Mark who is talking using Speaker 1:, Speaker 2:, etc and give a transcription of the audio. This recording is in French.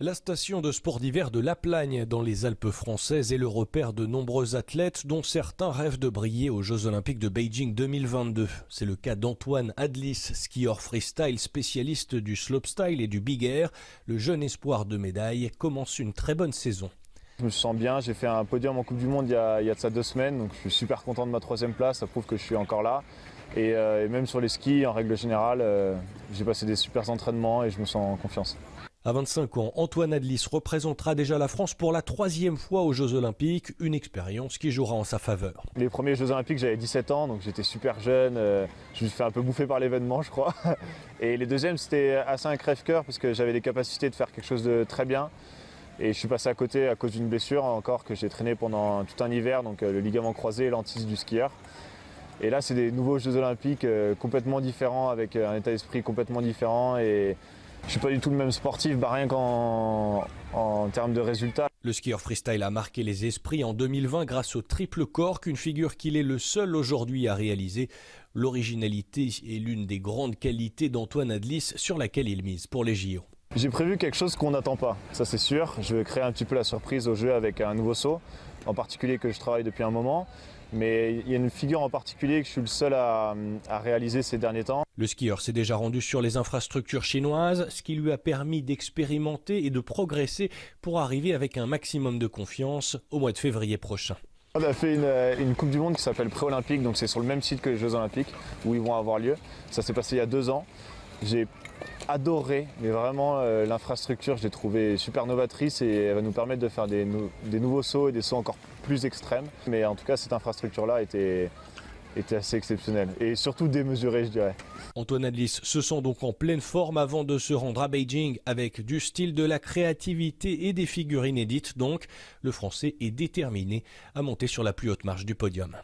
Speaker 1: La station de sport d'hiver de La Plagne dans les Alpes françaises est le repère de nombreux athlètes dont certains rêvent de briller aux Jeux Olympiques de Beijing 2022. C'est le cas d'Antoine Adlis, skieur freestyle spécialiste du slopestyle et du big air. Le jeune espoir de médaille commence une très bonne saison.
Speaker 2: Je me sens bien, j'ai fait un podium en Coupe du Monde il y a de ça 2 semaines, donc je suis super content de ma 3e place, ça prouve que je suis encore là. Et même sur les skis, en règle générale, j'ai passé des super entraînements et je me sens en confiance.
Speaker 1: À 25 ans, Antoine Adlis représentera déjà la France pour la 3e fois aux Jeux Olympiques, une expérience qui jouera en sa faveur.
Speaker 2: Les premiers Jeux Olympiques, j'avais 17 ans, donc j'étais super jeune, je me suis fait un peu bouffer par l'événement, je crois. Et les deuxièmes, c'était assez un crève-cœur parce que j'avais des capacités de faire quelque chose de très bien. Et je suis passé à côté à cause d'une blessure encore que j'ai traîné pendant tout un hiver, donc le ligament croisé et l'hantice du skieur. Et là, c'est des nouveaux Jeux Olympiques complètement différents, avec un état d'esprit complètement différent. Et je suis pas du tout le même sportif, rien qu'en termes de résultats.
Speaker 1: Le skieur freestyle a marqué les esprits en 2020 grâce au triple cork, une figure qu'il est le seul aujourd'hui à réaliser. L'originalité est l'une des grandes qualités d'Antoine Adlis sur laquelle il mise pour les JO.
Speaker 2: J'ai prévu quelque chose qu'on n'attend pas, ça c'est sûr. Je vais créer un petit peu la surprise au jeu avec un nouveau saut, en particulier que je travaille depuis un moment. Mais il y a une figure en particulier que je suis le seul à réaliser ces derniers temps.
Speaker 1: Le skieur s'est déjà rendu sur les infrastructures chinoises, ce qui lui a permis d'expérimenter et de progresser pour arriver avec un maximum de confiance au mois de février prochain.
Speaker 2: On a fait une Coupe du Monde qui s'appelle Pré-Olympique, donc c'est sur le même site que les Jeux Olympiques où ils vont avoir lieu. Ça s'est passé il y a 2 ans. J'ai adoré, mais vraiment l'infrastructure, je l'ai trouvée super novatrice et elle va nous permettre de faire des nouveaux sauts et des sauts encore plus extrêmes. Mais en tout cas, cette infrastructure-là était assez exceptionnelle et surtout démesurée, je dirais.
Speaker 1: Antoine Adlis se sent donc en pleine forme avant de se rendre à Beijing avec du style, de la créativité et des figures inédites. Donc, le Français est déterminé à monter sur la plus haute marche du podium.